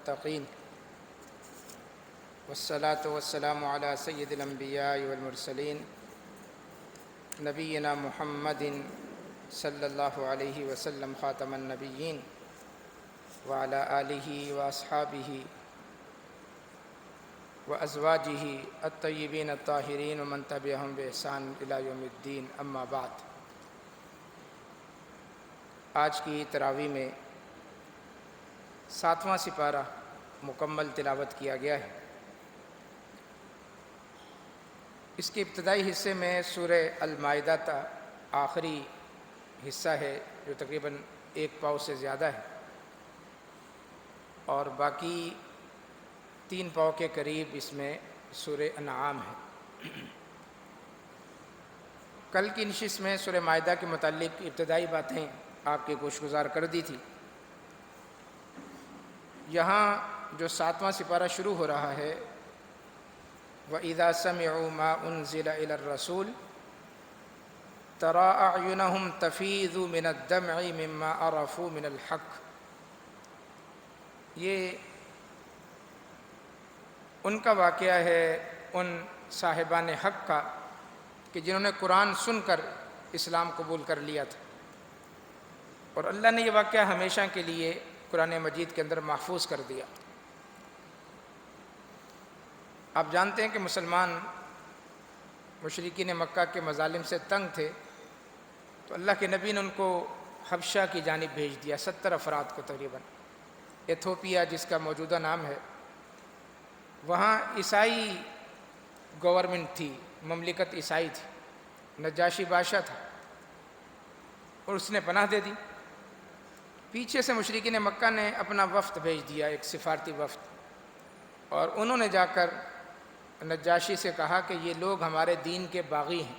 للمتقين والصلاة والسلام على سيد الأنبياء والمرسلين نبينا محمد صلی اللہ علیہ وسلم خاتم النبیین وعلى آلہ واصحابہ وازواجہ الطیبین الطاہرین ومن تبعہم بإحسان الی یوم الدین، اما بعد۔ آج کی تراویح میں 7واں سپارہ مکمل تلاوت کیا گیا ہے۔ اس کے ابتدائی حصے میں سورہ المائدہ تا آخری حصہ ہے جو تقریباً 1 پاؤ سے زیادہ ہے، اور باقی 3 پاؤ کے قریب اس میں سورہ انعام ہے۔ کل کی نشست میں سورہ مائدہ کے متعلق ابتدائی باتیں آپ کے گوش گزار کر دی تھی۔ یہاں جو 7واں سپارہ شروع ہو رہا ہے، وَإِذَا سَمِعُوا مَا أُنزِلَ إِلَى الرَّسُولِ تَرَىٰ أَعْيُنَهُمْ تَفِيضُ مِنَ الدَّمْعِ مِمَّا عَرَفُوا مِنَ الْحَقِّ۔ یہ ان کا واقعہ ہے ان صاحبان حق کا کہ جنہوں نے قرآن سن کر اسلام قبول کر لیا تھا، اور اللہ نے یہ واقعہ ہمیشہ کے لیے قرآن مجید کے اندر محفوظ کر دیا۔ آپ جانتے ہیں کہ مسلمان مشرکین مکہ کے مظالم سے تنگ تھے، تو اللہ کے نبی نے ان کو حبشہ کی جانب بھیج دیا، 70 افراد کو تقریباً۔ ایتھوپیا جس کا موجودہ نام ہے، وہاں عیسائی گورنمنٹ تھی، مملکت عیسائی تھی، نجاشی بادشاہ تھا، اور اس نے پناہ دے دی۔ پیچھے سے مشرکین مکہ نے اپنا وفد بھیج دیا، ایک سفارتی وفد، اور انہوں نے جا کر نجاشی سے کہا کہ یہ لوگ ہمارے دین کے باغی ہیں،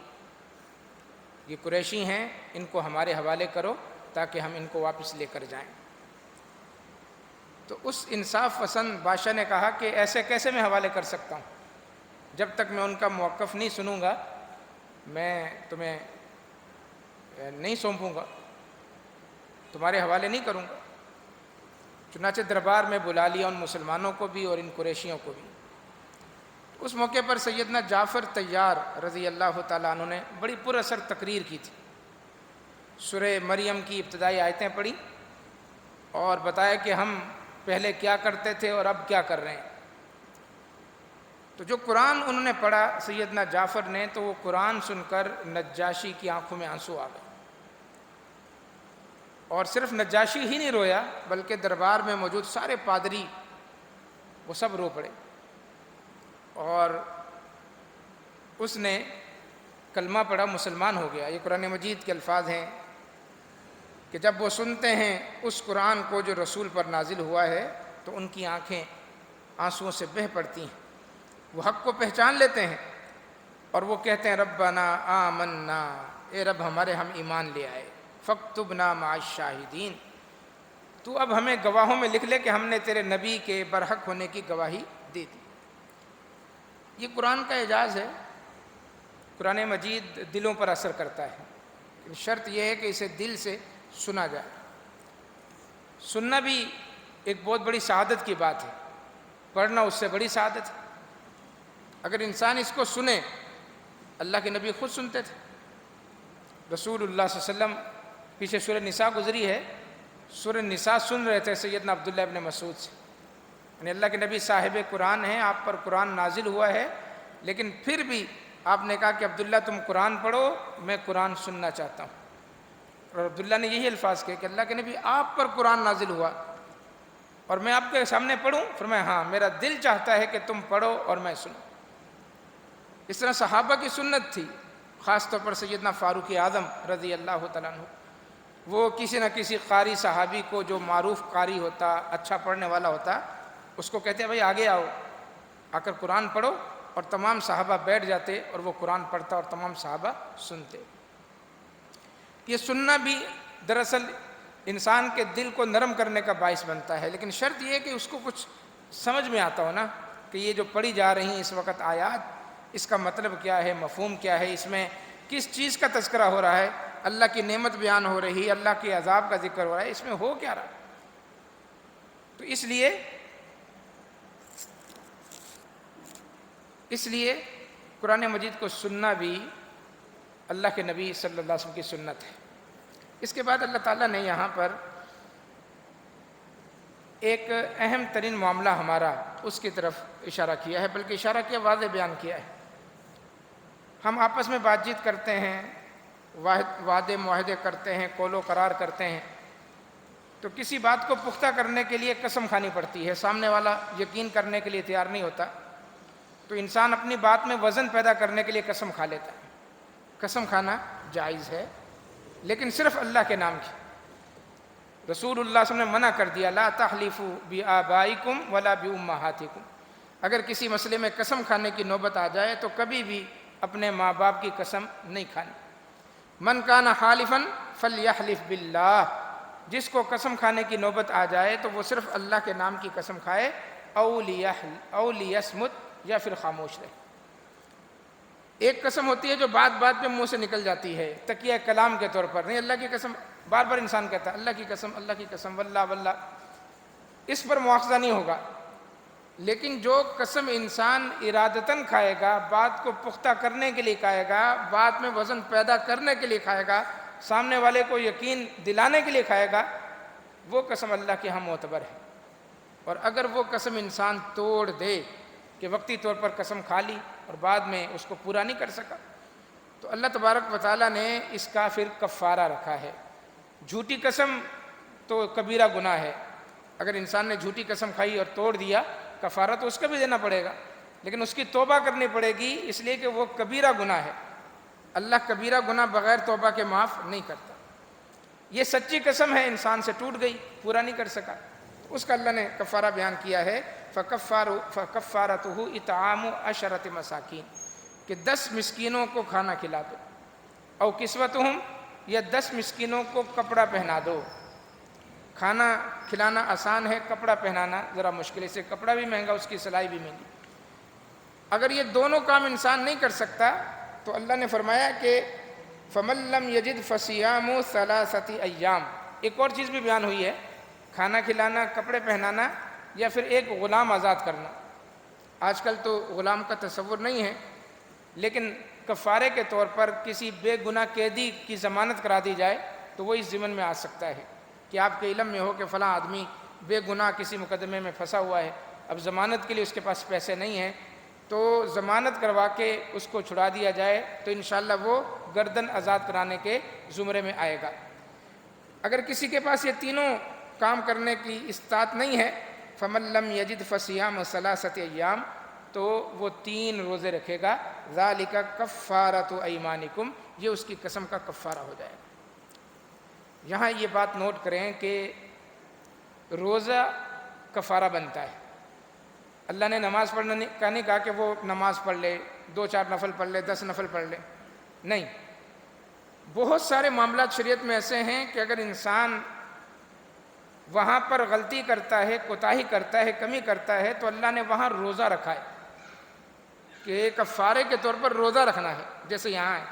یہ قریشی ہیں، ان کو ہمارے حوالے کرو تاکہ ہم ان کو واپس لے کر جائیں۔ تو اس انصاف پسند بادشاہ نے کہا کہ ایسے کیسے میں حوالے کر سکتا ہوں؟ جب تک میں ان کا موقف نہیں سنوں گا میں تمہیں نہیں سونپوں گا، تمہارے حوالے نہیں کروں گا۔ چنانچہ دربار میں بلا لیا ان مسلمانوں کو بھی اور ان قریشیوں کو بھی۔ اس موقع پر سیدنا جعفر طیار رضی اللہ تعالیٰ عنہ نے بڑی پر اثر تقریر کی تھی۔ سورہ مریم کی ابتدائی آیتیں پڑھی اور بتایا کہ ہم پہلے کیا کرتے تھے اور اب کیا کر رہے ہیں۔ تو جو قرآن انہوں نے پڑھا سیدنا جعفر نے، تو وہ قرآن سن کر نجاشی کی آنکھوں میں آنسو آ گئے، اور صرف نجاشی ہی نہیں رویا بلکہ دربار میں موجود سارے پادری وہ سب رو پڑے، اور اس نے کلمہ پڑھا، مسلمان ہو گیا۔ یہ قرآن مجید کے الفاظ ہیں کہ جب وہ سنتے ہیں اس قرآن کو جو رسول پر نازل ہوا ہے تو ان کی آنکھیں آنسوؤں سے بہہ پڑتی ہیں، وہ حق کو پہچان لیتے ہیں اور وہ کہتے ہیں ربنا آمنا، اے رب ہمارے ہم ایمان لے آئے، فاکتبنا مع الشاہدین، تو اب ہمیں گواہوں میں لکھ لے کہ ہم نے تیرے نبی کے برحق ہونے کی گواہی دے دی۔ یہ قرآن کا اعجاز ہے۔ قرآن مجید دلوں پر اثر کرتا ہے، شرط یہ ہے کہ اسے دل سے سنا جائے۔ سننا بھی ایک بہت بڑی سعادت کی بات ہے، پڑھنا اس سے بڑی سعادت ہے۔ اگر انسان اس کو سنے، اللہ کے نبی خود سنتے تھے، رسول اللہ صلی اللہ علیہ وسلم، پیچھے سورہ نساء گزری ہے، سورہ نساء سن رہے تھے سیدنا عبداللہ ابن مسعود سے، یعنی اللہ کے نبی صاحب قرآن ہیں، آپ پر قرآن نازل ہوا ہے، لیکن پھر بھی آپ نے کہا کہ عبداللہ تم قرآن پڑھو، میں قرآن سننا چاہتا ہوں۔ اور عبداللہ نے یہی الفاظ کہے کہ اللہ کے نبی آپ پر قرآن نازل ہوا اور میں آپ کے سامنے پڑھوں؟ فرمایا ہاں، میرا دل چاہتا ہے کہ تم پڑھو اور میں سنوں۔ اس طرح صحابہ کی سنت تھی، خاص طور پر سیدنا فاروق اعظم رضی اللہ تعالیٰ عنہ، وہ کسی نہ کسی قاری صحابی کو جو معروف قاری ہوتا، اچھا پڑھنے والا ہوتا، اس کو کہتے ہیں بھائی آگے آؤ، آ کر قرآن پڑھو، اور تمام صحابہ بیٹھ جاتے اور وہ قرآن پڑھتا اور تمام صحابہ سنتے۔ یہ سننا بھی دراصل انسان کے دل کو نرم کرنے کا باعث بنتا ہے، لیکن شرط یہ ہے کہ اس کو کچھ سمجھ میں آتا ہو نا، کہ یہ جو پڑھی جا رہی ہیں اس وقت آیات، اس کا مطلب کیا ہے، مفہوم کیا ہے، اس میں کس چیز کا تذکرہ ہو رہا ہے، اللہ کی نعمت بیان ہو رہی ہے، اللہ کے عذاب کا ذکر ہو رہا ہے، اس میں ہو کیا رہا ہے۔ تو اس لیے اس لیے قرآن مجید کو سننا بھی اللہ کے نبی صلی اللہ علیہ وسلم کی سنت ہے۔ اس کے بعد اللہ تعالیٰ نے یہاں پر ایک اہم ترین معاملہ ہمارا اس کی طرف اشارہ کیا ہے، بلکہ اشارہ کیا، واضح بیان کیا ہے۔ ہم آپس میں بات چیت کرتے ہیں، وعدے معاہدے کرتے ہیں، قول و قرار کرتے ہیں، تو کسی بات کو پختہ کرنے کے لیے قسم کھانی پڑتی ہے، سامنے والا یقین کرنے کے لیے تیار نہیں ہوتا، تو انسان اپنی بات میں وزن پیدا کرنے کے لیے قسم کھا لیتا ہے۔ قسم کھانا جائز ہے، لیکن صرف اللہ کے نام کی۔ رسول اللہ صلی اللہ علیہ وسلم نے منع کر دیا، لا تحلفوا بآبائکم ولا بأمہاتکم۔ اگر کسی مسئلے میں قسم کھانے کی نوبت آ جائے تو کبھی بھی اپنے ماں باپ کی قسم نہیں کھانی۔ من کان حالفا فلیحلف باللہ، جس کو قسم کھانے کی نوبت آ جائے تو وہ صرف اللہ کے نام کی قسم کھائے، او لیصمت، یا پھر خاموش رہے۔ ایک قسم ہوتی ہے جو بات بات پہ منہ سے نکل جاتی ہے، تکیہ کلام کے طور پر، نہیں، اللہ کی قسم بار بار انسان کہتا ہے، اللہ کی قسم، اللہ کی قسم، واللہ واللہ، اس پر مواخذہ نہیں ہوگا۔ لیکن جو قسم انسان ارادتاً کھائے گا، بات کو پختہ کرنے کے لیے کھائے گا، بات میں وزن پیدا کرنے کے لیے کھائے گا، سامنے والے کو یقین دلانے کے لیے کھائے گا، وہ قسم اللہ کے ہاں معتبر ہے۔ اور اگر وہ قسم انسان توڑ دے کہ وقتی طور پر قسم کھا لی اور بعد میں اس کو پورا نہیں کر سکا، تو اللہ تبارک و تعالیٰ نے اس کا پھر کفارہ رکھا ہے۔ جھوٹی قسم تو کبیرہ گناہ ہے، اگر انسان نے جھوٹی قسم کھائی اور توڑ دیا، کفارہ تو اس کا بھی دینا پڑے گا، لیکن اس کی توبہ کرنی پڑے گی، اس لیے کہ وہ کبیرہ گناہ ہے۔ اللہ کبیرہ گناہ بغیر توبہ کے معاف نہیں کرتا۔ یہ سچی قسم ہے، انسان سے ٹوٹ گئی، پورا نہیں کر سکا، تو اس کا اللہ نے کفارہ بیان کیا ہے، فَكَفَّارَتُهُ اِطْعَامُ عَشَرَةِ مساکین، کہ 10 مسکینوں کو کھانا کھلا دو، او کسوتہم، یا 10 مسکینوں کو کپڑا پہنا دو۔ کھانا کھلانا آسان ہے، کپڑا پہنانا ذرا مشکل ہے، سے کپڑا بھی مہنگا، اس کی سلائی بھی مہنگی۔ اگر یہ دونوں کام انسان نہیں کر سکتا تو اللہ نے فرمایا کہ فَمَن لَّمْ يَجِدْ فَصِيَامُ ثَلَاثَةِ أَيَّامٍ۔ ایک اور چیز بھی بیان ہوئی ہے، کھانا کھلانا، کپڑے پہنانا، یا پھر ایک غلام آزاد کرنا۔ آج کل تو غلام کا تصور نہیں ہے، لیکن کفارے کے طور پر کسی بے گناہ قیدی کی ضمانت کرا دی جائے تو وہ اس ضمن میں آ سکتا ہے کہ آپ کے علم میں ہو کہ فلاں آدمی بے گناہ کسی مقدمے میں پھنسا ہوا ہے، اب ضمانت کے لیے اس کے پاس پیسے نہیں ہیں، تو ضمانت کروا کے اس کو چھڑا دیا جائے تو انشاءاللہ وہ گردن آزاد کرانے کے زمرے میں آئے گا۔ اگر کسی کے پاس یہ تینوں کام کرنے کی استطاعت نہیں ہے، فَمَن لَّمْ يَجِدْ فَصِيَامُ ثَلَاثَةِ أَيَّامٍ، تو وہ 3 روزے رکھے گا، ذَلِكَ كَفَّارَةُ أَيْمَانِكُمْ، یہ اس کی قسم کا کفارہ ہو جائے گا۔ یہاں یہ بات نوٹ کریں کہ روزہ کفارہ بنتا ہے۔ اللہ نے نماز پڑھنے کا نہیں کہا کہ وہ نماز پڑھ لے، 2-4 نفل پڑھ لے، 10 نفل پڑھ لے، نہیں۔ بہت سارے معاملات شریعت میں ایسے ہیں کہ اگر انسان وہاں پر غلطی کرتا ہے، کوتاہی کرتا ہے، کمی کرتا ہے، تو اللہ نے وہاں روزہ رکھا ہے کہ کفارے کے طور پر روزہ رکھنا ہے۔ جیسے یہاں ہے،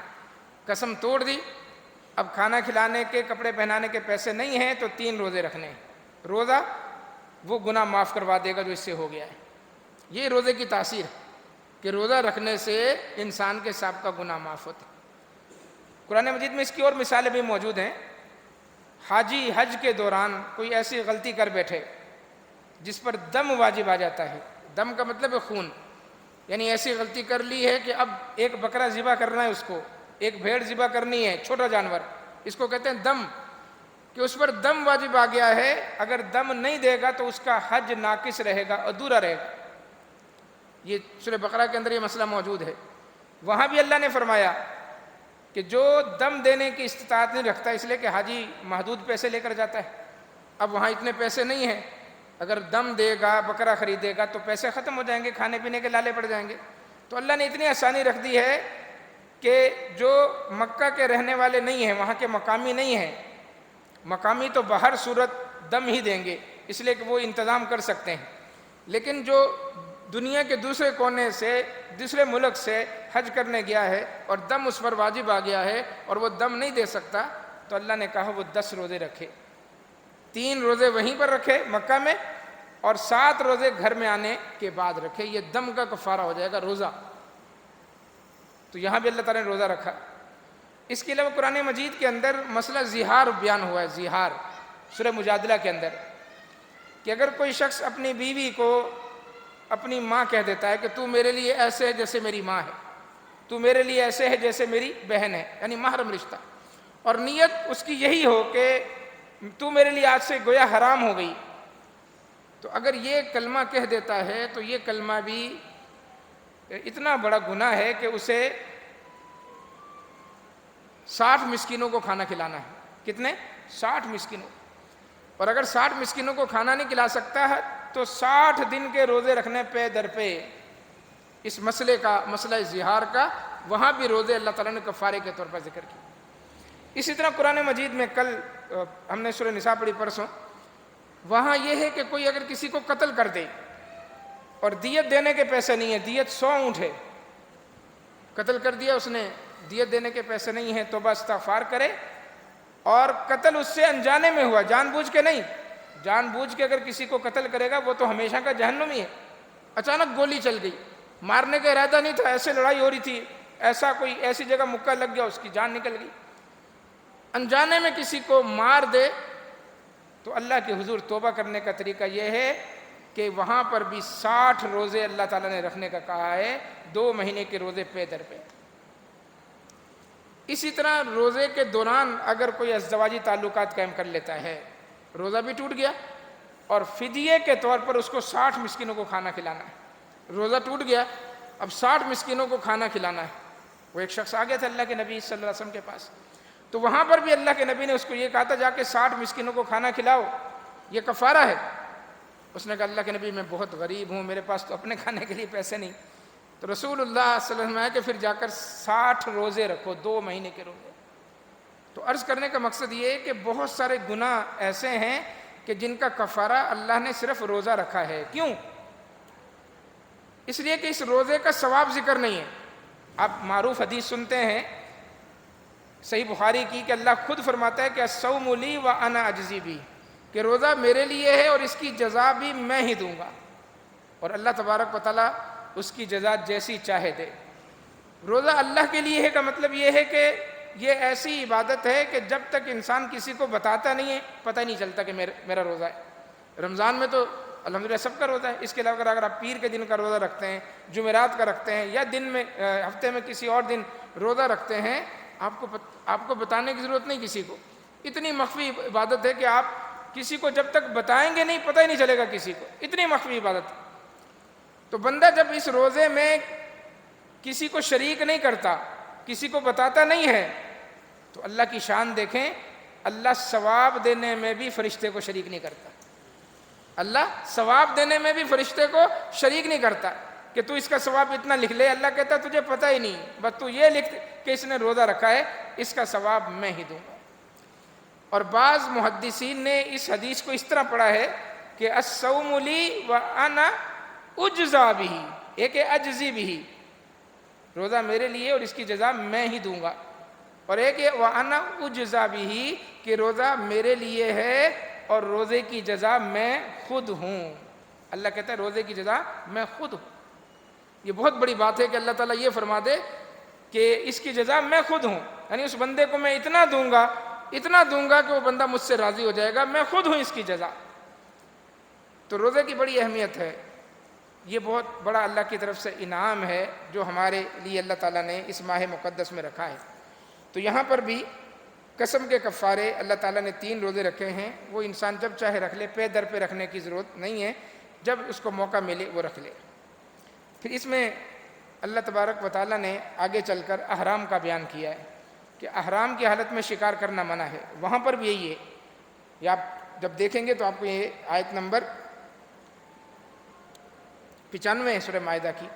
قسم توڑ دی، اب کھانا کھلانے کے، کپڑے پہنانے کے پیسے نہیں ہیں تو 3 روزے رکھنے ہیں۔ روزہ وہ گناہ معاف کروا دے گا جو اس سے ہو گیا ہے۔ یہ روزے کی تاثیر ہے کہ روزہ رکھنے سے انسان کے سابقہ گناہ معاف ہوتے ہیں۔ قرآن مجید میں اس کی اور مثالیں بھی موجود ہیں۔ حاجی حج کے دوران کوئی ایسی غلطی کر بیٹھے جس پر دم واجب آ جاتا ہے، دم کا مطلب ہے خون، یعنی ایسی غلطی کر لی ہے کہ اب ایک بکرا ذبح کرنا ہے، اس کو ایک بھیڑ ذبح کرنی ہے، چھوٹا جانور، اس کو کہتے ہیں دم، کہ اس پر دم واجب آ گیا ہے، اگر دم نہیں دے گا تو اس کا حج ناقص رہے گا، ادھورا رہے گا۔ یہ سورہ بقرہ کے اندر یہ مسئلہ موجود ہے۔ وہاں بھی اللہ نے فرمایا کہ جو دم دینے کی استطاعت نہیں رکھتا، اس لیے کہ حاجی محدود پیسے لے کر جاتا ہے، اب وہاں اتنے پیسے نہیں ہیں، اگر دم دے گا، بکرا خریدے گا تو پیسے ختم ہو جائیں گے، کھانے پینے کے لالے پڑ جائیں گے۔ تو اللہ نے اتنی آسانی رکھ دی ہے کہ جو مکہ کے رہنے والے نہیں ہیں، وہاں کے مقامی نہیں ہیں، مقامی تو بہر صورت دم ہی دیں گے، اس لیے کہ وہ انتظام کر سکتے ہیں، لیکن جو دنیا کے دوسرے کونے سے، دوسرے ملک سے حج کرنے گیا ہے اور دم اس پر واجب آ گیا ہے اور وہ دم نہیں دے سکتا، تو اللہ نے کہا وہ 10 روزے رکھے، 3 روزے وہیں پر رکھے مکہ میں، اور 7 روزے گھر میں آنے کے بعد رکھے، یہ دم کا کفارہ ہو جائے گا روزہ۔ تو یہاں بھی اللہ تعالیٰ نے روزہ رکھا۔ اس کے علاوہ قرآن مجید کے اندر مسئلہ زہار بیان ہوا ہے، زہار سورہ مجادلہ کے اندر، کہ اگر کوئی شخص اپنی بیوی کو اپنی ماں کہہ دیتا ہے کہ تو میرے لیے ایسے ہے جیسے میری ماں ہے، تو میرے لیے ایسے ہے جیسے میری بہن ہے، یعنی محرم رشتہ، اور نیت اس کی یہی ہو کہ تو میرے لیے آج سے گویا حرام ہو گئی، تو اگر یہ کلمہ کہہ دیتا ہے تو یہ کلمہ بھی اتنا بڑا گناہ ہے کہ اسے 60 مسکینوں کو کھانا کھلانا ہے۔ کتنے؟ 60 مسکینوں۔ اور اگر 60 مسکینوں کو کھانا نہیں کھلا سکتا ہے تو 60 دن کے روزے رکھنے پہ در پہ اس مسئلے کا، مسئلہ زہار کا، وہاں بھی روزے اللہ تعالیٰ نے کفارے کے طور پر ذکر کی۔ اسی طرح قرآن مجید میں کل ہم نے سورہ نساء پڑھی پرسوں، وہاں یہ ہے کہ کوئی اگر کسی کو قتل کر دے اور دیت دینے کے پیسے نہیں ہیں، دیت 100 اونٹ ہے، قتل کر دیا اس نے، دیت دینے کے پیسے نہیں ہیں، توبہ استغفار کرے، اور قتل اس سے انجانے میں ہوا، جان بوجھ کے نہیں، جان بوجھ کے اگر کسی کو قتل کرے گا وہ تو ہمیشہ کا جہنمی ہے، اچانک گولی چل گئی، مارنے کا ارادہ نہیں تھا، ایسے لڑائی ہو رہی تھی، ایسا کوئی ایسی جگہ مکہ لگ گیا، اس کی جان نکل گئی، انجانے میں کسی کو مار دے تو اللہ کے حضور توبہ کرنے کا طریقہ یہ ہے کہ وہاں پر بھی 60 روزے اللہ تعالیٰ نے رکھنے کا کہا ہے، 2 مہینے کے روزے پے در پہ۔ اسی طرح روزے کے دوران اگر کوئی ازدواجی تعلقات قائم کر لیتا ہے، روزہ بھی ٹوٹ گیا، اور فدیے کے طور پر اس کو 60 مسکینوں کو کھانا کھلانا ہے۔ روزہ ٹوٹ گیا، اب 60 مسکینوں کو کھانا کھلانا ہے۔ وہ ایک شخص آ گیا تھا اللہ کے نبی صلی اللہ علیہ وسلم کے پاس، تو وہاں پر بھی اللہ کے نبی نے اس کو یہ کہا تھا جا کے 60 مسکینوں کو کھانا کھلاؤ، یہ کفارہ ہے۔ اس نے کہا اللہ کے نبی میں بہت غریب ہوں، میرے پاس تو اپنے کھانے کے لیے پیسے نہیں، تو رسول اللہ صلی اللہ علیہ وسلم ہے کہ پھر جا کر 60 روزے رکھو، 2 مہینے کے روزے۔ تو عرض کرنے کا مقصد یہ ہے کہ بہت سارے گناہ ایسے ہیں کہ جن کا کفارہ اللہ نے صرف روزہ رکھا ہے۔ کیوں؟ اس لیے کہ اس روزے کا ثواب ذکر نہیں ہے۔ آپ معروف حدیث سنتے ہیں صحیح بخاری کی کہ اللہ خود فرماتا ہے کہ الصوم لی وانا اجزی بہ، کہ روزہ میرے لیے ہے اور اس کی جزا بھی میں ہی دوں گا، اور اللہ تبارک و تعالیٰ اس کی جزا جیسی چاہے دے۔ روزہ اللہ کے لیے ہے کا مطلب یہ ہے کہ یہ ایسی عبادت ہے کہ جب تک انسان کسی کو بتاتا نہیں ہے پتہ نہیں چلتا کہ میرا روزہ ہے۔ رمضان میں تو الحمدللہ سب کا روزہ ہے، اس کے علاوہ اگر آپ پیر کے دن کا روزہ رکھتے ہیں، جمعرات کا رکھتے ہیں، یا دن میں ہفتے میں کسی اور دن روزہ رکھتے ہیں، آپ کو بتانے کی ضرورت نہیں کسی کو۔ اتنی مخفی عبادت ہے کہ آپ کسی کو جب تک بتائیں گے نہیں پتہ ہی نہیں چلے گا کسی کو، اتنی مخفی عبادت ہے۔ تو بندہ جب اس روزے میں کسی کو شریک نہیں کرتا، کسی کو بتاتا نہیں ہے، تو اللہ کی شان دیکھیں، اللہ ثواب دینے میں بھی فرشتے کو شریک نہیں کرتا۔ اللہ ثواب دینے میں بھی فرشتے کو شریک نہیں کرتا کہ تو اس کا ثواب اتنا لکھ لے، اللہ کہتا تجھے پتہ ہی نہیں، بس تو یہ لکھ کہ اس نے روزہ رکھا ہے، اس کا ثواب میں ہی دوں گا۔ اور بعض محدثین نے اس حدیث کو اس طرح پڑھا ہے کہ الصوم لی وانا اجزا بہ، ایک ہے اجزی بہ، روزہ میرے لیے اور اس کی جزا میں ہی دوں گا، اور ایک ہے وانا اجزا بہ، کہ روزہ میرے لیے ہے اور روزے کی جزا میں خود ہوں۔ اللہ کہتا ہے روزے کی جزا میں خود ہوں۔ یہ بہت بڑی بات ہے کہ اللہ تعالیٰ یہ فرما دے کہ اس کی جزا میں خود ہوں، یعنی اس بندے کو میں اتنا دوں گا کہ وہ بندہ مجھ سے راضی ہو جائے گا، میں خود ہوں اس کی جزا۔ تو روزے کی بڑی اہمیت ہے، یہ بہت بڑا اللہ کی طرف سے انعام ہے جو ہمارے لیے اللہ تعالیٰ نے اس ماہ مقدس میں رکھا ہے۔ تو یہاں پر بھی قسم کے کفارے اللہ تعالیٰ نے 3 روزے رکھے ہیں، وہ انسان جب چاہے رکھ لے، پے در پہ رکھنے کی ضرورت نہیں ہے، جب اس کو موقع ملے وہ رکھ لے۔ پھر اس میں اللہ تبارک و تعالیٰ نے آگے چل کر احرام کا بیان کیا ہے کہ احرام کی حالت میں شکار کرنا منع ہے، وہاں پر بھی یہی ہے، یہ آپ جب دیکھیں گے تو آپ کو یہ آیت نمبر 95 ہے سورہ مائدہ کی،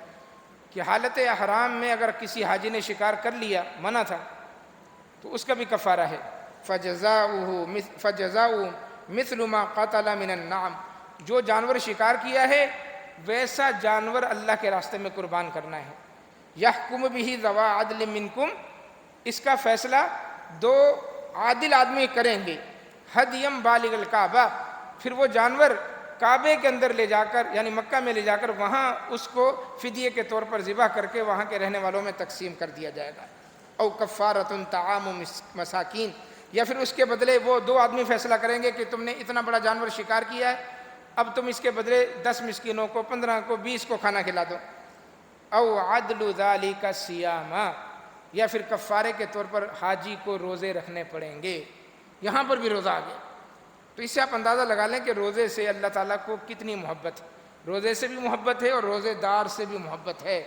کہ حالت احرام میں اگر کسی حاجی نے شکار کر لیا، منع تھا، تو اس کا بھی کفارہ ہے، فَجَزَاؤُ مِثْلُ مَا قَتَلَ مِنَ النَّعَمِ، جو جانور شکار کیا ہے ویسا جانور اللہ کے راستے میں قربان کرنا ہے۔ يَحْكُمُ بِهِ ذَوَا عَدْلٍ مِّنْكُمْ، اس کا فیصلہ 2 عادل آدمی کریں گے، هَدْيًا بَالِغَ الْكَعْبَةِ، پھر وہ جانور کعبے کے اندر لے جا کر یعنی مکہ میں لے جا کر وہاں اس کو فدیے کے طور پر ذبح کر کے وہاں کے رہنے والوں میں تقسیم کر دیا جائے گا۔ او کفارۃ طعام مساکین، یا پھر اس کے بدلے وہ دو آدمی فیصلہ کریں گے کہ تم نے اتنا بڑا جانور شکار کیا ہے، اب تم اس کے بدلے 10 مسکینوں کو، 15 کو، 20 کو کھانا کھلا دو۔ او عدل ذالک صیاما، یا پھر کفارے کے طور پر حاجی کو روزے رکھنے پڑیں گے۔ یہاں پر بھی روزہ آ گیا، تو اس سے آپ اندازہ لگا لیں کہ روزے سے اللہ تعالیٰ کو کتنی محبت ہے، روزے سے بھی محبت ہے اور روزے دار سے بھی محبت ہے۔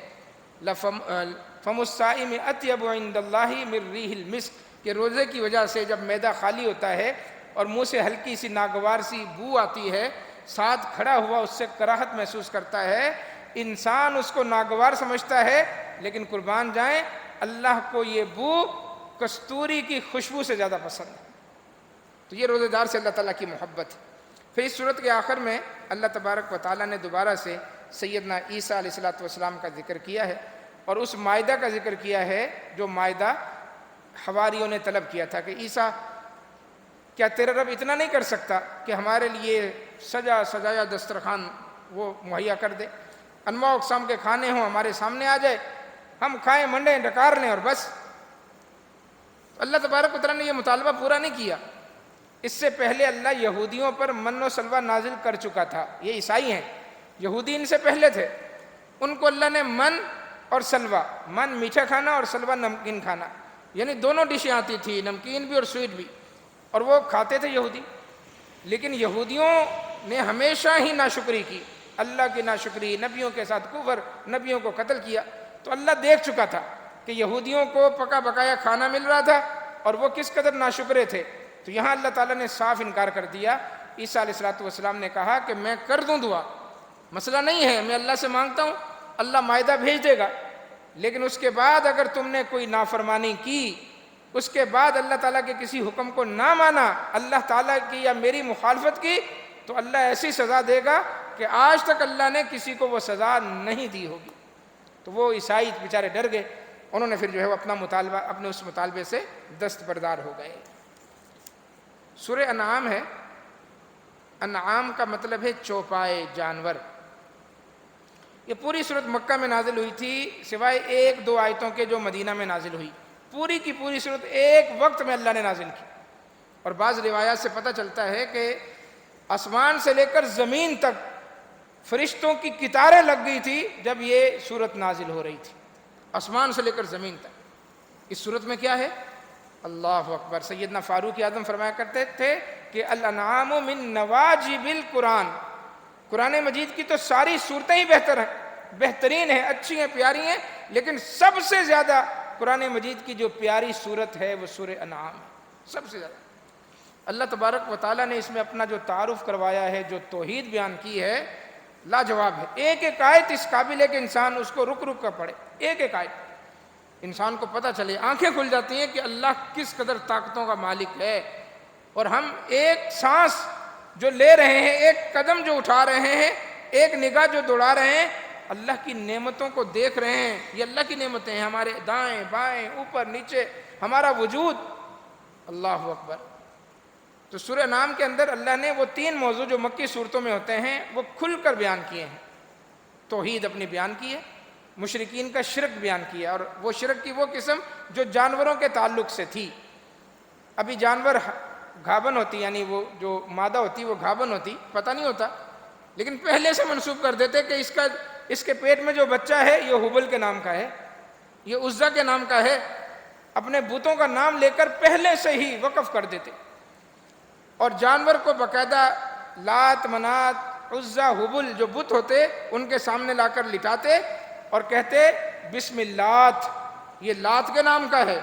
فم الصائم اطیب عند اللہ من ریح المسک، کہ روزے کی وجہ سے جب معدہ خالی ہوتا ہے اور منہ سے ہلکی سی ناگوار سی بو آتی ہے، ساتھ کھڑا ہوا اس سے کراہت محسوس کرتا ہے، انسان اس کو ناگوار سمجھتا ہے، لیکن قربان جائیں اللہ کو یہ بو کستوری کی خوشبو سے زیادہ پسند ہے۔ تو یہ روزے دار سے اللہ تعالیٰ کی محبت ہے۔ پھر اس صورت کے آخر میں اللہ تبارک و تعالیٰ نے دوبارہ سے سیدنا عیسیٰ علیہ السلام کا ذکر کیا ہے، اور اس مائدہ کا ذکر کیا ہے جو مائدہ حواریوں نے طلب کیا تھا کہ عیسیٰ کیا تیرا رب اتنا نہیں کر سکتا کہ ہمارے لیے سجا سجایا دسترخوان وہ مہیا کر دے، انواع اقسام کے کھانے ہوں ہمارے سامنے آ جائے، ہم کھائیں منڈیں ڈکار لیں اور بس۔ اللہ تبارک و تعالیٰ نے یہ مطالبہ پورا نہیں کیا۔ اس سے پہلے اللہ یہودیوں پر من و سلوہ نازل کر چکا تھا، یہ عیسائی ہیں، یہودی ان سے پہلے تھے، ان کو اللہ نے من اور سلوہ، من میٹھا کھانا اور سلوہ نمکین کھانا، یعنی دونوں ڈشیں آتی تھی، نمکین بھی اور سویٹ بھی، اور وہ کھاتے تھے یہودی۔ لیکن یہودیوں نے ہمیشہ ہی ناشکری کی، اللہ کی ناشکری، نبیوں کے ساتھ کفر، نبیوں کو قتل کیا۔ تو اللہ دیکھ چکا تھا کہ یہودیوں کو پکا بکایا کھانا مل رہا تھا اور وہ کس قدر ناشکرے تھے، تو یہاں اللہ تعالیٰ نے صاف انکار کر دیا۔ عیسیٰ علیہ السلام نے کہا کہ میں کر دوں دعا، مسئلہ نہیں ہے، میں اللہ سے مانگتا ہوں، اللہ مائدہ بھیج دے گا، لیکن اس کے بعد اگر تم نے کوئی نافرمانی کی، اس کے بعد اللہ تعالیٰ کے کسی حکم کو نہ مانا، اللہ تعالیٰ کی یا میری مخالفت کی، تو اللہ ایسی سزا دے گا کہ آج تک اللہ نے کسی کو وہ سزا نہیں دی ہوگی۔ تو وہ عیسائی بیچارے ڈر گئے، انہوں نے پھر جو ہے وہ اپنے اس مطالبے سے دستبردار ہو گئے۔ سورہ انعام ہے، انعام کا مطلب ہے چوپائے جانور۔ یہ پوری صورت مکہ میں نازل ہوئی تھی سوائے 1-2 آیتوں کے جو مدینہ میں نازل ہوئی، پوری کی پوری صورت ایک وقت میں اللہ نے نازل کی۔ اور بعض روایات سے پتہ چلتا ہے کہ آسمان سے لے کر زمین تک فرشتوں کی قطاریں لگ گئی تھی جب یہ صورت نازل ہو رہی تھی، آسمان سے لے کر زمین تک۔ اس صورت میں کیا ہے؟ اللہ اکبر۔ سیدنا فاروق اعظم فرمایا کرتے تھے کہ الانعام من نواجب القرآن، قرآن مجید کی تو ساری صورتیں ہی بہترین ہیں، اچھی ہیں، پیاری ہیں، لیکن سب سے زیادہ قرآن مجید کی جو پیاری صورت ہے وہ سورہ انعام ہے، سب سے زیادہ۔ اللہ تبارک و تعالیٰ نے اس میں اپنا جو تعارف کروایا ہے، جو توحید بیان کی ہے، لاجواب ہے۔ ایک ایک آیت اس قابل ہے کہ انسان اس کو رک رک کر پڑھے، ایک ایک آیت انسان کو پتہ چلے، آنکھیں کھل جاتی ہیں کہ اللہ کس قدر طاقتوں کا مالک ہے، اور ہم ایک سانس جو لے رہے ہیں، ایک قدم جو اٹھا رہے ہیں، ایک نگاہ جو دوڑا رہے ہیں، اللہ کی نعمتوں کو دیکھ رہے ہیں۔ یہ اللہ کی نعمتیں ہیں، ہمارے دائیں بائیں اوپر نیچے ہمارا وجود، اللہ اکبر۔ تو سورہ نام کے اندر اللہ نے وہ 3 موضوع جو مکی صورتوں میں ہوتے ہیں وہ کھل کر بیان کیے ہیں۔ توحید اپنی بیان کی ہے، مشرکین کا شرک بیان کیا، اور وہ شرک کی وہ قسم جو جانوروں کے تعلق سے تھی۔ ابھی جانور گھابن ہوتی، یعنی وہ جو مادہ ہوتی وہ گھابن ہوتی، پتہ نہیں ہوتا، لیکن پہلے سے منسوب کر دیتے کہ اس کے پیٹ میں جو بچہ ہے یہ حبل کے نام کا ہے، یہ عزا کے نام کا ہے، اپنے بتوں کا نام لے کر پہلے سے ہی وقف کر دیتے، اور جانور کو باقاعدہ لات منات عزا حبل جو بت ہوتے ان کے سامنے لا کر لٹاتے اور کہتے بسم اللہ، یہ لات کے نام کا ہے،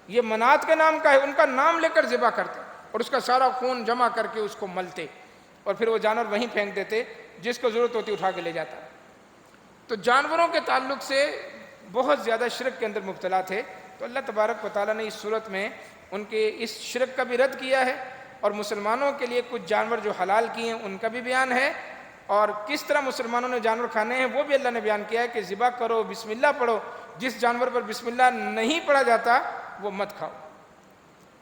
یہ منات کے نام کا ہے، ان کا نام لے کر ذبح کرتے اور اس کا سارا خون جمع کر کے اس کو ملتے، اور پھر وہ جانور وہیں پھینک دیتے، جس کو ضرورت ہوتی اٹھا کے لے جاتا۔ تو جانوروں کے تعلق سے بہت زیادہ شرک کے اندر مبتلا تھے، تو اللہ تبارک و تعالیٰ نے اس صورت میں ان کے اس شرک کا بھی رد کیا ہے، اور مسلمانوں کے لیے کچھ جانور جو حلال کیے ہیں ان کا بھی بیان ہے، اور کس طرح مسلمانوں نے جانور کھانے ہیں وہ بھی اللہ نے بیان کیا ہے کہ ذبح کرو، بسم اللہ پڑھو، جس جانور پر بسم اللہ نہیں پڑھا جاتا وہ مت کھاؤ۔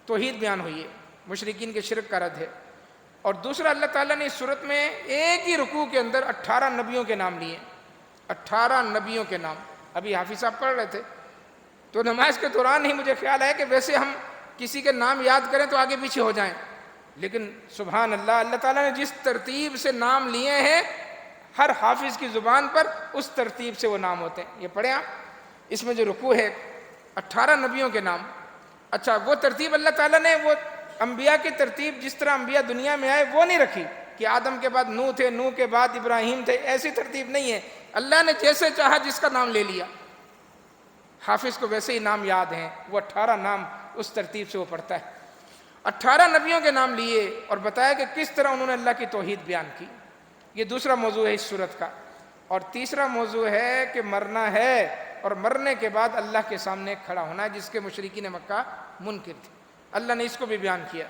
توحید بیان ہوئی ہے، مشرکین کے شرک کا رد ہے۔ اور دوسرا اللہ تعالیٰ نے اس صورت میں ایک ہی رکوع کے اندر 18 نبیوں کے نام لیے، 18 نبیوں کے نام۔ ابھی حافظ صاحب پڑھ رہے تھے تو نماز کے دوران ہی مجھے خیال ہے کہ ویسے ہم کسی کے نام یاد کریں تو آگے پیچھے ہو جائیں، لیکن سبحان اللہ، اللہ تعالیٰ نے جس ترتیب سے نام لیے ہیں ہر حافظ کی زبان پر اس ترتیب سے وہ نام ہوتے ہیں۔ یہ پڑھیں آپ، اس میں جو رکوع ہے 18 نبیوں کے نام۔ اچھا، وہ ترتیب اللہ تعالیٰ نے وہ انبیاء کی ترتیب جس طرح انبیاء دنیا میں آئے وہ نہیں رکھی کہ آدم کے بعد نوح تھے، نوح کے بعد ابراہیم تھے، ایسی ترتیب نہیں ہے۔ اللہ نے جیسے چاہا جس کا نام لے لیا، حافظ کو ویسے ہی نام یاد ہیں، وہ 18 نام اس ترتیب سے وہ پڑھتا ہے۔ 18 نبیوں کے نام لیے اور بتایا کہ کس طرح انہوں نے اللہ کی توحید بیان کی۔ یہ دوسرا موضوع ہے اس صورت کا۔ اور تیسرا موضوع ہے کہ مرنا ہے اور مرنے کے بعد اللہ کے سامنے کھڑا ہونا ہے، جس کے مشرکین مکہ منکر تھے، اللہ نے اس کو بھی بیان کیا۔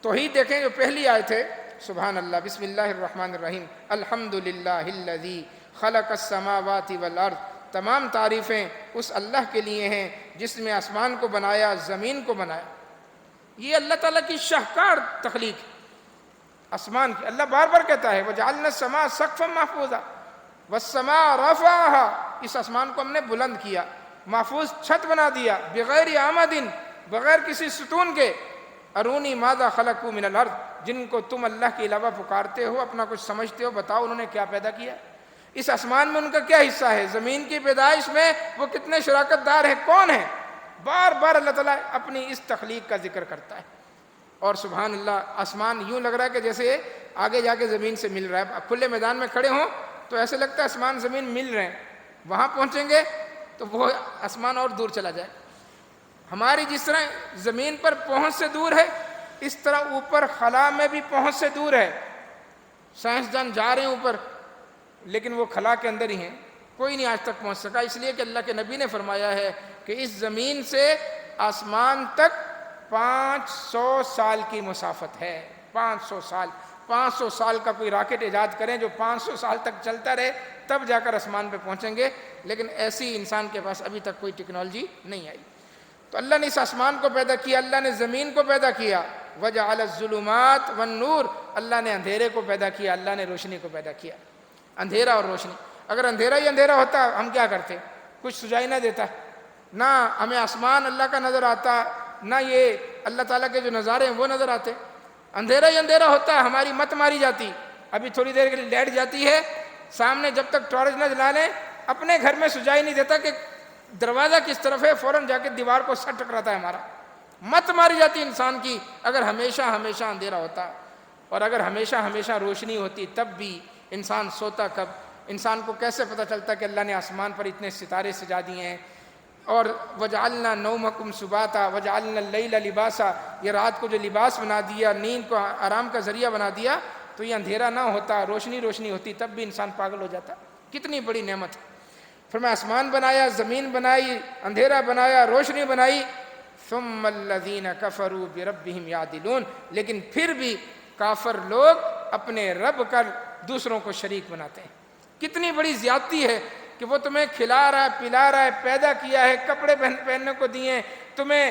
توحید دیکھیں، جو پہلی آیت ہے، سبحان اللہ، بسم اللہ الرحمن الرحیم، الحمدللہ الذی خلق السماوات والارض، تمام تعریفیں اس اللہ کے لیے ہیں جس نے آسمان کو بنایا، زمین کو بنایا۔ یہ اللہ تعالیٰ کی شاہکار تخلیق ہے، آسمان کی۔ اللہ بار بار کہتا ہے وَجَعَلْنَا السَّمَاءَ سَقْفًا مَحْفُوظًا وَالسَّمَاءَ رَفَعَهَا، اس آسمان کو ہم نے بلند کیا، محفوظ چھت بنا دیا، بغیر عمد، بغیر کسی ستون کے۔ ارونی ماذا خلقوا من الارض، جن کو تم اللہ کے علاوہ پکارتے ہو، اپنا کچھ سمجھتے ہو، بتاؤ انہوں نے کیا پیدا کیا؟ اس آسمان میں ان کا کیا حصہ ہے؟ زمین کی پیدائش میں وہ کتنے شراکت دار ہیں، کون ہیں؟ بار بار اللہ تعالیٰ اپنی اس تخلیق کا ذکر کرتا ہے۔ اور سبحان اللہ، آسمان یوں لگ رہا ہے کہ جیسے آگے جا کے زمین سے مل رہا ہے۔ کھلے میدان میں کھڑے ہوں تو ایسے لگتا ہے آسمان زمین مل رہے ہیں، وہاں پہنچیں گے تو وہ آسمان اور دور چلا جائے۔ ہماری جس طرح زمین پر پہنچ سے دور ہے، اس طرح اوپر خلا میں بھی پہنچ سے دور ہے۔ سائنسدان جا رہے ہیں اوپر، لیکن وہ خلا کے اندر ہی ہیں، کوئی نہیں آج تک پہنچ سکا، اس لیے کہ اللہ کے نبی نے فرمایا ہے کہ اس زمین سے آسمان تک 500 سال کی مسافت ہے۔ 500 سال، 500 سال کا کوئی راکٹ ایجاد کریں جو 500 سال تک چلتا رہے، تب جا کر آسمان پہ پہنچیں گے، لیکن ایسی انسان کے پاس ابھی تک کوئی ٹیکنالوجی نہیں آئی۔ تو اللہ نے اس آسمان کو پیدا کیا، اللہ نے زمین کو پیدا کیا، وجعل الظلمات والنور، اللہ نے اندھیرے کو پیدا کیا، اللہ نے روشنی کو پیدا کیا۔ اندھیرا اور روشنی، اگر اندھیرا ہی اندھیرا ہوتا ہم کیا کرتے؟ کچھ سجائی نہ دیتا، نہ ہمیں آسمان اللہ کا نظر آتا، نہ یہ اللہ تعالیٰ کے جو نظارے ہیں وہ نظر آتے۔ اندھیرا ہی اندھیرا ہوتا، ہماری مت ماری جاتی۔ ابھی تھوڑی دیر کے لیے لیٹ جاتی ہے سامنے، جب تک ٹارچ نہ جلا لیں اپنے گھر میں سجائی نہیں دیتا کہ دروازہ کس طرف ہے، فوراً جا کے دیوار کو سٹ ٹکراتا ہے ہمارا، مت ماری جاتی انسان کی اگر ہمیشہ ہمیشہ اندھیرا ہوتا۔ اور اگر ہمیشہ ہمیشہ روشنی ہوتی تب بھی انسان سوتا کب؟ انسان کو کیسے پتہ چلتا کہ اللہ نے آسمان پر اتنے ستارے سجا دیے ہیں؟ اور وجعلنا نومکم سباتا وجعلنا اللیل لباسا، یہ رات کو جو لباس بنا دیا، نیند کو آرام کا ذریعہ بنا دیا، تو یہ اندھیرا نہ ہوتا، روشنی روشنی ہوتی، تب بھی انسان پاگل ہو جاتا۔ کتنی بڑی نعمت ہے۔ فرمایا آسمان بنایا، زمین بنائی، اندھیرا بنایا، روشنی بنائی۔ ثم الذین کفروا بربہم یعدلون، لیکن پھر بھی کافر لوگ اپنے رب کر دوسروں کو شریک بناتے ہیں۔ کتنی بڑی زیادتی ہے کہ وہ تمہیں کھلا رہا ہے، پلا رہا ہے، پیدا کیا ہے، کپڑے پہننے کو دیے، تمہیں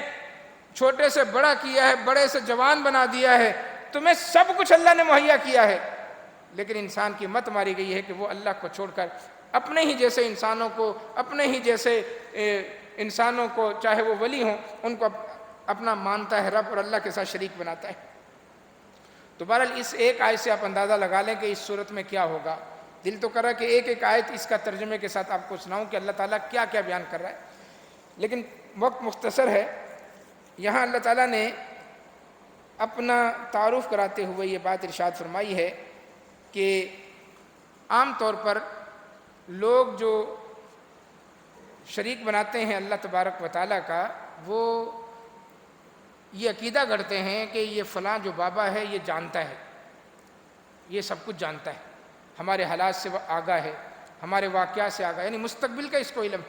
چھوٹے سے بڑا کیا ہے، بڑے سے جوان بنا دیا ہے، تمہیں سب کچھ اللہ نے مہیا کیا ہے، لیکن انسان کی مت ماری گئی ہے کہ وہ اللہ کو چھوڑ کر اپنے ہی جیسے انسانوں کو، اپنے ہی جیسے انسانوں کو، چاہے وہ ولی ہوں، ان کو اپنا مانتا ہے رب اور اللہ کے ساتھ شریک بناتا ہے۔ تو بہرحال اس ایک آیت سے آپ اندازہ لگا لیں کہ اس صورت میں کیا ہوگا۔ دل تو کر رہا ہے کہ ایک ایک آیت اس کا ترجمے کے ساتھ آپ کو سناؤں کہ اللہ تعالیٰ کیا کیا بیان کر رہا ہے، لیکن وقت مختصر ہے۔ یہاں اللہ تعالیٰ نے اپنا تعارف کراتے ہوئے یہ بات ارشاد فرمائی ہے کہ عام طور پر لوگ جو شریک بناتے ہیں اللہ تبارک و تعالیٰ کا، وہ یہ عقیدہ کرتے ہیں کہ یہ فلاں جو بابا ہے یہ جانتا ہے، یہ سب کچھ جانتا ہے، ہمارے حالات سے آگاہ ہے، ہمارے واقعات سے آگاہ، یعنی مستقبل کا اس کو علم۔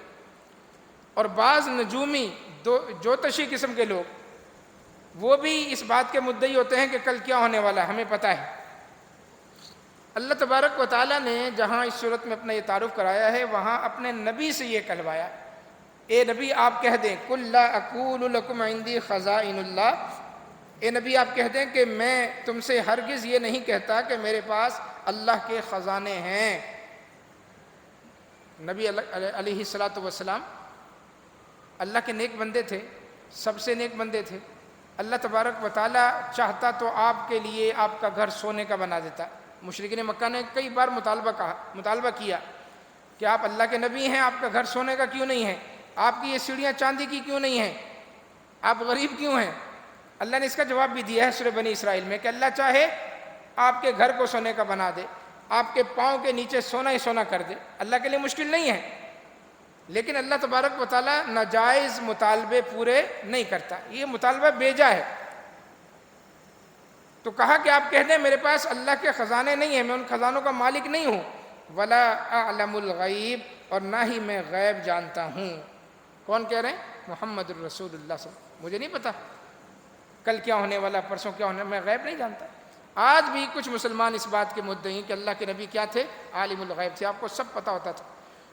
اور بعض نجومی جوتشی قسم کے لوگ وہ بھی اس بات کے مدعی ہوتے ہیں کہ کل کیا ہونے والا ہے ہمیں پتہ ہے۔ اللہ تبارک و تعالیٰ نے جہاں اس صورت میں اپنا یہ تعارف کرایا ہے، وہاں اپنے نبی سے یہ کہلوایا، اے نبی آپ کہہ دیں قُلْ لَا أَقُولُ لَكُمْ عِنْدِي خَزَائِنُ اللَّهِ، اے نبی آپ کہہ دیں کہ میں تم سے ہرگز یہ نہیں کہتا کہ میرے پاس اللہ کے خزانے ہیں۔ نبی علیہ الصلوۃ والسلام اللہ کے نیک بندے تھے، سب سے نیک بندے تھے۔ اللہ تبارک و تعالیٰ چاہتا تو آپ کے لیے آپ کا گھر سونے کا بنا دیتا۔ مشرکین مکہ نے کئی بار مطالبہ کیا کہ آپ اللہ کے نبی ہیں، آپ کا گھر سونے کا کیوں نہیں ہے؟ آپ کی یہ سیڑھیاں چاندی کی کیوں نہیں ہیں؟ آپ غریب کیوں ہیں؟ اللہ نے اس کا جواب بھی دیا ہے سورہ بنی اسرائیل میں کہ اللہ چاہے آپ کے گھر کو سونے کا بنا دے، آپ کے پاؤں کے نیچے سونا ہی سونا کر دے، اللہ کے لیے مشکل نہیں ہے۔ لیکن اللہ تبارک و تعالیٰ ناجائز مطالبے پورے نہیں کرتا، یہ مطالبہ بیجا ہے۔ تو کہا کہ آپ کہہ دیں میرے پاس اللہ کے خزانے نہیں ہیں، میں ان خزانوں کا مالک نہیں ہوں۔ ولا اعلم الغیب، اور نہ ہی میں غیب جانتا ہوں۔ کون کہہ رہے ہیں؟ محمد الرسول اللہ صلی اللہ علیہ وسلم۔ مجھے نہیں پتا کل کیا ہونے والا، پرسوں کیا ہونے، میں غیب نہیں جانتا۔ آج بھی کچھ مسلمان اس بات کے مدعی کہ اللہ کے نبی کیا تھے؟ عالم الغیب تھے، آپ کو سب پتہ ہوتا تھا۔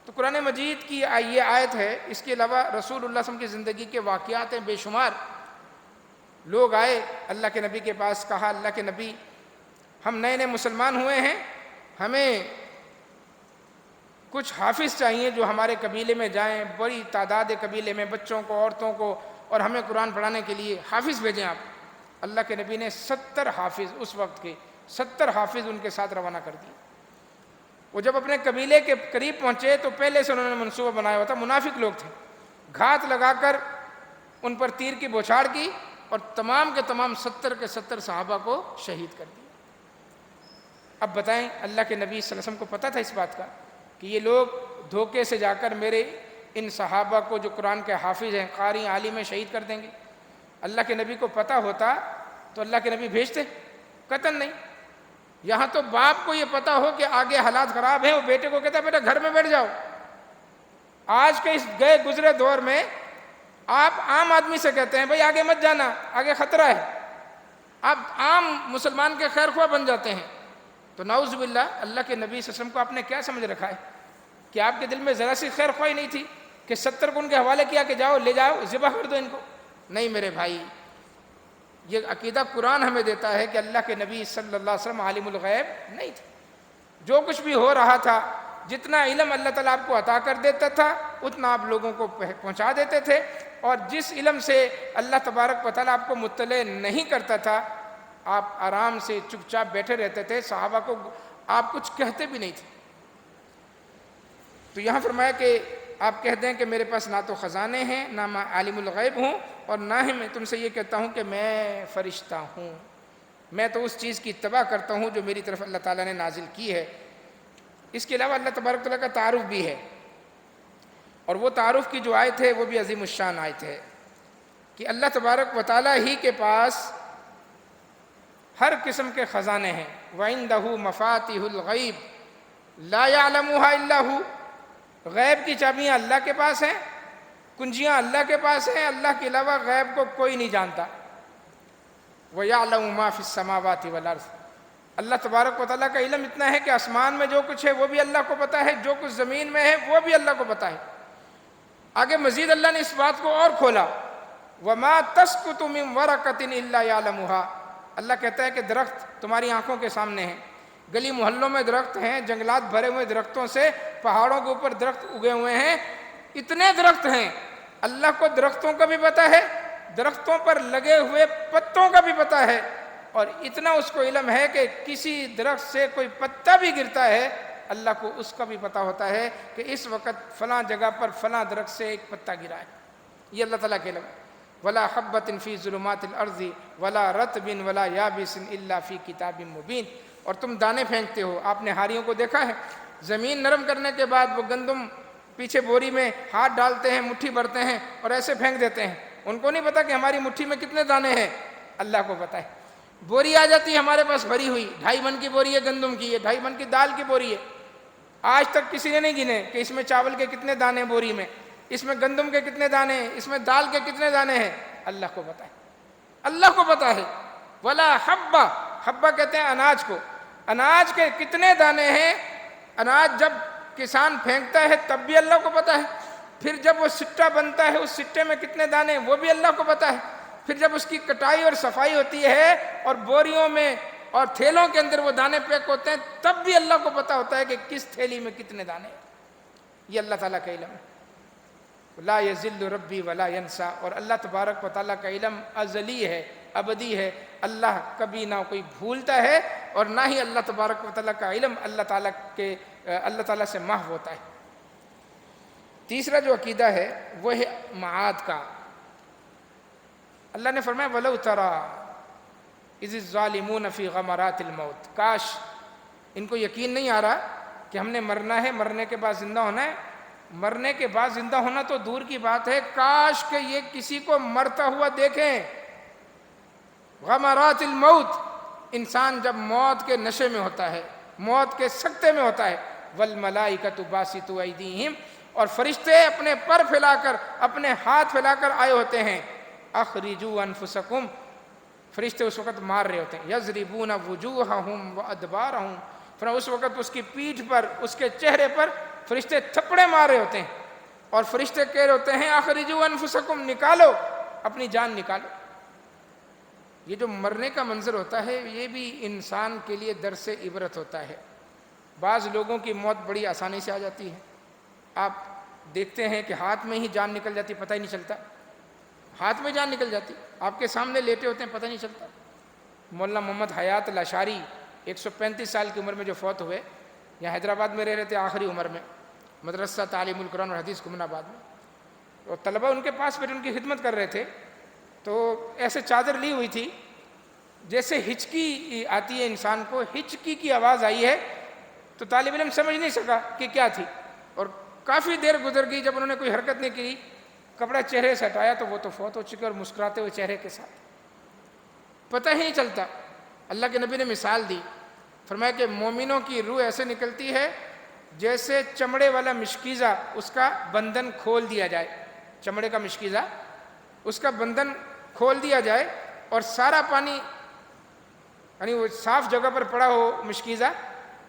تو قرآن مجید کی یہ آیت ہے، اس کے علاوہ رسول اللہ صلی اللہ علیہ وسلم کی زندگی کے واقعات ہیں بے شمار۔ لوگ آئے اللہ کے نبی کے پاس، کہا اللہ کے نبی ہم نئے نئے مسلمان ہوئے ہیں، ہمیں کچھ حافظ چاہیے جو ہمارے قبیلے میں جائیں، بڑی تعداد قبیلے میں بچوں کو، عورتوں کو، اور ہمیں قرآن پڑھانے کے لیے حافظ بھیجیں آپ۔ اللہ کے نبی نے 70 حافظ، اس وقت کے 70 حافظ ان کے ساتھ روانہ کر دیے۔ وہ جب اپنے قبیلے کے قریب پہنچے تو پہلے سے انہوں نے منصوبہ بنایا ہوا تھا، منافق لوگ تھے، گھات لگا کر ان پر تیر کی بوچھاڑ کی اور تمام کے تمام 70 کے 70 صحابہ کو شہید کر دیا۔ اب بتائیں اللہ کے نبی صلی اللہ علیہ وسلم کو پتہ تھا اس بات کا کہ یہ لوگ دھوکے سے جا کر میرے ان صحابہ کو جو قرآن کے حافظ ہیں، قاری، عالم ہیں، شہید کر دیں گے؟ اللہ کے نبی کو پتہ ہوتا تو اللہ کے نبی بھیجتے؟ قطعاً نہیں۔ یہاں تو باپ کو یہ پتہ ہو کہ آگے حالات خراب ہیں، وہ بیٹے کو کہتا ہے بیٹا گھر میں بیٹھ جاؤ۔ آج کے اس گئے گزرے دور میں آپ عام آدمی سے کہتے ہیں بھائی آگے مت جانا، آگے خطرہ ہے، آپ عام مسلمان کے خیر خواہ بن جاتے ہیں۔ تو نعوذ باللہ، اللہ کے نبی صلی اللہ علیہ وسلم کو آپ نے کیا سمجھ رکھا ہے کہ آپ کے دل میں ذرا سی خیر خواہی نہیں تھی کہ 70 کو ان کے حوالے کیا کہ جاؤ لے جاؤ ذبح کر دو ان کو؟ نہیں میرے بھائی، یہ عقیدہ قرآن ہمیں دیتا ہے کہ اللہ کے نبی صلی اللہ علیہ وسلم عالم الغیب نہیں تھے۔ جو کچھ بھی ہو رہا تھا، جتنا علم اللہ تعالیٰ آپ کو عطا کر دیتا تھا اتنا آپ لوگوں کو پہنچا دیتے تھے، اور جس علم سے اللہ تبارک و تعالیٰ آپ کو مطلع نہیں کرتا تھا آپ آرام سے چپ چاپ بیٹھے رہتے تھے، صحابہ کو آپ کچھ کہتے بھی نہیں تھے۔ تو یہاں فرمایا کہ آپ کہہ دیں کہ میرے پاس نہ تو خزانے ہیں، نہ میں عالم الغیب ہوں، اور نہ ہی میں تم سے یہ کہتا ہوں کہ میں فرشتہ ہوں۔ میں تو اس چیز کی اتباع کرتا ہوں جو میری طرف اللہ تعالیٰ نے نازل کی ہے۔ اس کے علاوہ اللہ تبارک تعالیٰ کا تعارف بھی ہے، اور وہ تعارف کی جو آیت ہے وہ بھی عظیم الشان آیت ہے کہ اللہ تبارک و تعالیٰ ہی کے پاس ہر قسم کے خزانے ہیں۔ وَعِندَهُ مَفَاتِحُ الْغَيْبِ لَا يَعْلَمُهَا إِلَّا هُوَ، غیب کی چابیاں اللہ کے پاس ہیں، کنجیاں اللہ کے پاس ہیں، اللہ کے علاوہ غیب کو کوئی نہیں جانتا۔ وَيَعْلَمُ مَا فِي السَّمَاوَاتِ وَالْأَرْضِ، اللہ تبارک و تعالیٰ کا علم اتنا ہے کہ آسمان میں جو کچھ ہے وہ بھی اللہ کو پتہ ہے، جو کچھ زمین میں ہے وہ بھی اللہ کو پتہ ہے۔ آگے مزید اللہ نے اس بات کو اور کھولا، وَمَا تَسْقُطُ مِن وَرَقَةٍ إِلَّا يَعْلَمُهَا، اللہ کہتا ہے کہ درخت تمہاری آنکھوں کے سامنے ہیں، گلی محلوں میں درخت ہیں، جنگلات بھرے ہوئے درختوں سے، پہاڑوں کے اوپر درخت اگے ہوئے ہیں، اتنے درخت ہیں، اللہ کو درختوں کا بھی پتہ ہے، درختوں پر لگے ہوئے پتوں کا بھی پتہ ہے، اور اتنا اس کو علم ہے کہ کسی درخت سے کوئی پتا بھی گرتا ہے اللہ کو اس کا بھی پتہ ہوتا ہے کہ اس وقت فلاں جگہ پر فلاں درخت سے ایک پتا گرا ہے۔ یہ اللہ تعالیٰ کے علم ہے۔ وَلَا حَبَّةٍ فِي ظُلُمَاتِ الْأَرْضِ وَلَا رَطْبٍ وَلَا يَابِسٍ إِلَّا فِي كِتَابٍ مُبِينٍ، اور تم دانے پھینکتے ہو، آپ نے ہاریوں کو دیکھا ہے، زمین نرم کرنے کے بعد وہ گندم پیچھے بوری میں ہاتھ ڈالتے ہیں، مٹھی بھرتے ہیں اور ایسے پھینک دیتے ہیں، ان کو نہیں پتا کہ ہماری مٹھی میں کتنے دانے ہیں، اللہ کو پتہ ہے۔ بوری آ جاتی ہے ہمارے پاس بھری ہوئی، 2.5 من کی بوری ہے گندم کی ہے، 2.5 من کی دال کی بوری ہے، آج تک کسی نے نہیں گنے کہ اس میں چاول کے کتنے دانے بوری میں، اس میں گندم کے کتنے دانے ہیں، اس میں دال کے کتنے دانے ہیں، اللہ کو پتہ ہے، اللہ کو پتہ ہے۔ ولا حبہ، حبہ کہتے ہیں اناج کو، اناج کے کتنے دانے ہیں، اناج جب کسان پھینکتا ہے تب بھی اللہ کو پتہ ہے، پھر جب وہ سٹا بنتا ہے اس سٹے میں کتنے دانے ہیں وہ بھی اللہ کو پتہ ہے، پھر جب اس کی کٹائی اور صفائی ہوتی ہے اور بوریوں میں اور تھیلوں کے اندر وہ دانے پیک ہوتے ہیں، تب بھی اللہ کو پتہ ہوتا ہے کہ کس تھیلی میں کتنے دانے ہیں۔ یہ اللہ تعالیٰ کا علم ہے۔ لا یذل ربی ولا ینسا، اور اللہ تبارک و تعالیٰ کا علم ازلی ہے، ابدی ہے۔ اللہ کبھی نہ کوئی بھولتا ہے، اور نہ ہی اللہ تبارک و تعالیٰ کا علم اللہ تعالیٰ سے محو ہوتا ہے۔ تیسرا جو عقیدہ ہے وہ ہے معاد کا۔ اللہ نے فرمایا وَلَوْ تَرَىٰ إِذِ الظَّالِمُونَ فِي غَمَرَاتِ الْمَوْتِ، کاش ان کو یقین نہیں آ رہا کہ ہم نے مرنا ہے، مرنے کے بعد زندہ ہونا ہے۔ مرنے کے بعد زندہ ہونا تو دور کی بات ہے، کاش کہ یہ کسی کو مرتا ہوا دیکھیں۔ غمرات الموت، انسان جب موت کے نشے میں ہوتا ہے، موت کے سکتے میں ہوتا ہے، والملائکۃ باسطوا ایدیہم، اور فرشتے اپنے پر پھیلا کر، اپنے ہاتھ پھیلا کر آئے ہوتے ہیں، اخرجوا انفسکم، فرشتے اس وقت مار رہے ہوتے ہیں، یضربون وجوہہم وادبارہم، پھر اس وقت اس کی پیٹھ پر، اس کے چہرے پر فرشتے تھپڑے مار رہے ہوتے ہیں، اور فرشتے کہہ رہے ہوتے ہیں اخرجوا انفسکم، نکالو اپنی جان نکالو۔ یہ جو مرنے کا منظر ہوتا ہے یہ بھی انسان کے لیے درس عبرت ہوتا ہے۔ بعض لوگوں کی موت بڑی آسانی سے آ جاتی ہے، آپ دیکھتے ہیں کہ ہاتھ میں ہی جان نکل جاتی، پتہ ہی نہیں چلتا، ہاتھ میں جان نکل جاتی، آپ کے سامنے لیٹے ہوتے ہیں، پتہ نہیں چلتا۔ مولانا محمد حیات الاشعری 135 سال کی عمر میں جو فوت ہوئے، یہاں حیدرآباد میں رہ رہے تھے آخری عمر میں، مدرسہ تعلیم القرآن اور حدیث کمن آباد میں، اور طلبہ ان کے پاس پھر ان کی خدمت کر رہے تھے، تو ایسے چادر لی ہوئی تھی، جیسے ہچکی آتی ہے انسان کو، ہچکی کی آواز آئی ہے، تو طالب علم سمجھ نہیں سکا کہ کیا تھی، اور کافی دیر گزر گئی، جب انہوں نے کوئی حرکت نہیں کی، کپڑا چہرے سے ہٹایا تو وہ تو فوت ہو چکے، اور مسکراتے ہوئے چہرے کے ساتھ، پتہ ہی نہیں چلتا۔ اللہ کے نبی نے مثال دی، فرمایا کہ مومنوں کی روح ایسے نکلتی ہے جیسے چمڑے والا مشکیزہ، اس کا بندھن کھول دیا جائے، چمڑے کا مشکیزہ، اس کا بندھن کھول دیا جائے، اور سارا پانی، یعنی وہ صاف جگہ پر پڑا ہو مشکیزہ،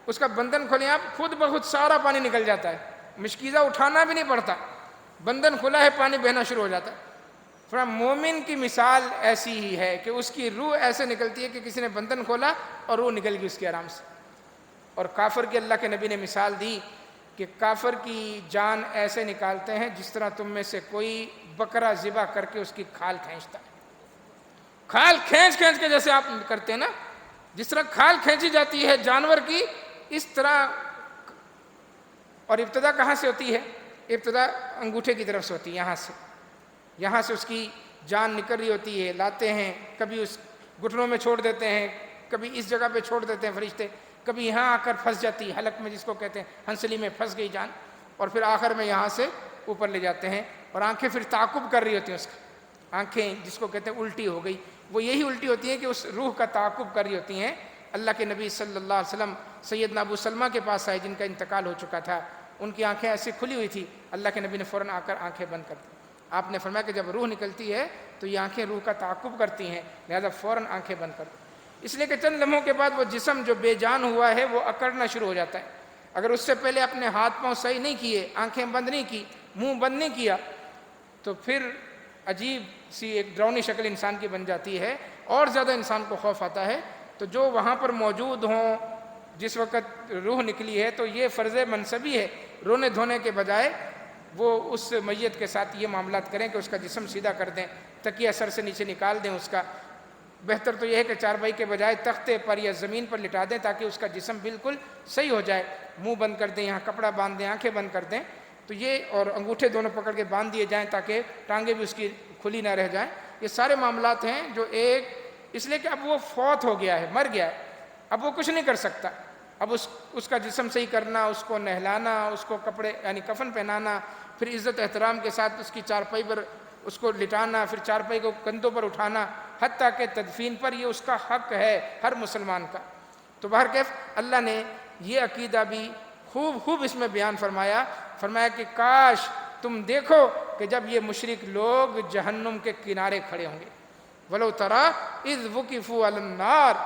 اس کا بندھن کھولیں آپ، خود بخود سارا پانی نکل جاتا ہے، مشکیزہ اٹھانا بھی نہیں پڑتا، بندھن کھلا ہے، پانی بہنا شروع ہو جاتا ہے۔ فرمایا مومن کی مثال ایسی ہی ہے کہ اس کی روح ایسے نکلتی ہے کہ کسی نے بندھن کھولا اور روح نکل گئی اس کے آرام سے۔ اور کافر کی اللہ کے نبی نے مثال دی کہ کافر کی جان ایسے نکالتے ہیں جس طرح تم میں سے کوئی بکرا ذبح کر کے اس کی کھال کھینچتا ہے، کھال کھینچ کھینچ کے جیسے آپ کرتے ہیں نا، جس طرح کھال کھینچی جاتی ہے جانور کی، اس طرح۔ اور ابتدا کہاں سے ہوتی ہے؟ ابتدا انگوٹھے کی طرف سے ہوتی ہے، یہاں سے اس کی جان نکل رہی ہوتی ہے، لاتے ہیں، کبھی اس گھٹنوں میں چھوڑ دیتے ہیں، کبھی اس جگہ پہ چھوڑ دیتے ہیں فرشتے، کبھی یہاں آ کر پھنس جاتی ہے حلق میں، جس کو کہتے ہیں ہنسلی میں پھنس گئی جان، اور پھر آخر میں یہاں سے اوپر لے جاتے ہیں، اور آنکھیں پھر تعاقب کر رہی ہوتی ہیں، اس کی آنکھیں جس کو کہتے ہیں الٹی ہو گئی، وہ یہی الٹی ہوتی ہیں کہ اس روح کا تعاقب کر رہی ہوتی ہیں۔ اللہ کے نبی صلی اللہ علیہ وسلم سیدنا ابو سلمہ کے پاس آئے جن کا انتقال ہو چکا تھا، ان کی آنکھیں ایسی کھلی ہوئی تھی، اللہ کے نبی نے فوراً آ کر آنکھیں بند کر دی۔ آپ نے فرمایا کہ جب روح نکلتی ہے تو یہ آنکھیں روح کا تعاقب کرتی ہیں، لہذا فوراً آنکھیں بند کر دو، اس لیے کہ چند لمحوں کے بعد وہ جسم جو بے جان ہوا ہے وہ اکڑنا شروع ہو جاتا ہے۔ اگر اس سے پہلے اپنے ہاتھ پاؤں صحیح نہیں کیے، آنکھیں بند نہیں کی، منہ بند نہیں کیا، تو پھر عجیب سی ایک ڈراؤنی شکل انسان کی بن جاتی ہے، اور زیادہ انسان کو خوف آتا ہے۔ تو جو وہاں پر موجود ہوں جس وقت روح نکلی ہے، تو یہ فرض منصبی ہے، رونے دھونے کے بجائے وہ اس میت کے ساتھ یہ معاملات کریں کہ اس کا جسم سیدھا کر دیں، تکیہ سر سے نیچے نکال دیں اس کا، بہتر تو یہ ہے کہ چارپائی کے بجائے تختے پر یا زمین پر لٹا دیں تاکہ اس کا جسم بالکل صحیح ہو جائے، منہ بند کر دیں، یہاں کپڑا باندھ دیں، آنکھیں بند کر دیں، تو یہ، اور انگوٹھے دونوں پکڑ کے باندھ دیے جائیں تاکہ ٹانگیں بھی اس کی کھلی نہ رہ جائیں۔ یہ سارے معاملات ہیں جو ایک، اس لیے کہ اب وہ فوت ہو گیا ہے، مر گیا ہے، اب وہ کچھ نہیں کر سکتا، اب اس کا جسم صحیح کرنا، اس کو نہلانا، اس کو کپڑے یعنی کفن پہنانا، پھر عزت احترام کے ساتھ اس کی چارپائی پر اس کو لٹانا، پھر چارپائی کو کندھوں پر اٹھانا، حتیٰ کہ تدفین پر، یہ اس کا حق ہے ہر مسلمان کا۔ تو بہرکیف اللہ نے یہ عقیدہ بھی خوب اس میں بیان فرمایا کہ کاش تم دیکھو کہ جب یہ مشرک لوگ جہنم کے کنارے کھڑے ہوں گے، وَلَوْ تَرَىٰ إِذْ وُقِفُوا عَلَى النَّارِ،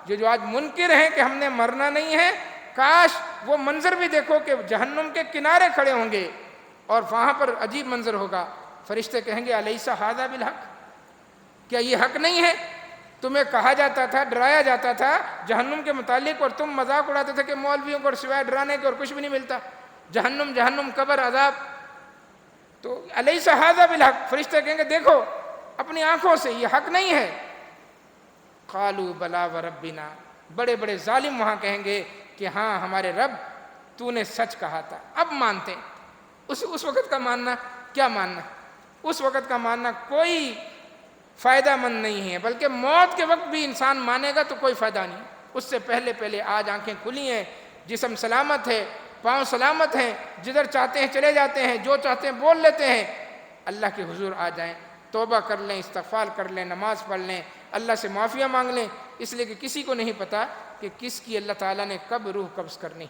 جو آج منکر ہیں کہ ہم نے مرنا نہیں ہے، کاش وہ منظر بھی دیکھو کہ جہنم کے کنارے کھڑے ہوں گے، اور وہاں پر عجیب منظر ہوگا، فرشتے کہیں گے الیس ھذا بالحق، کیا یہ حق نہیں ہے؟ تمہیں کہا جاتا تھا، ڈرایا جاتا تھا جہنم کے متعلق، اور تم مذاق اڑاتے تھے کہ مولویوں کو اور سوائے ڈرانے کے اور کچھ بھی نہیں ملتا، جہنم جہنم، قبر، عذاب۔ تو الیس ھذا بالحق، فرشتے کہیں گے دیکھو اپنی آنکھوں سے، یہ حق نہیں ہے۔ قالوا بلا وربنا، بڑے بڑے ظالم وہاں کہیں گے کہ ہاں ہمارے رب، تو نے سچ کہا تھا۔ اب مانتے ہیں۔ اس وقت کا ماننا کیا ماننا؟ اس وقت کا ماننا کوئی فائدہ مند نہیں ہے، بلکہ موت کے وقت بھی انسان مانے گا تو کوئی فائدہ نہیں۔ اس سے پہلے پہلے آج آنکھیں کھلی ہیں، جسم سلامت ہے، پاؤں سلامت ہیں، جدھر چاہتے ہیں چلے جاتے ہیں، جو چاہتے ہیں بول لیتے ہیں۔ اللہ کے حضور آ جائیں، توبہ کر لیں، استغفار کر لیں، نماز پڑھ لیں، اللہ سے معافیہ مانگ لیں، اس لیے کہ کسی کو نہیں پتا کہ کس کی اللہ تعالیٰ نے کب روح قبض کرنی۔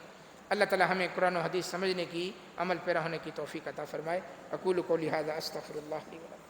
اللہ تعالیٰ ہمیں قرآن و حدیث سمجھنے کی، عمل پیرا ہونے کی توفیق عطا فرمائے۔ اقول قولی ھذا استغفر اللہ لی ولکم۔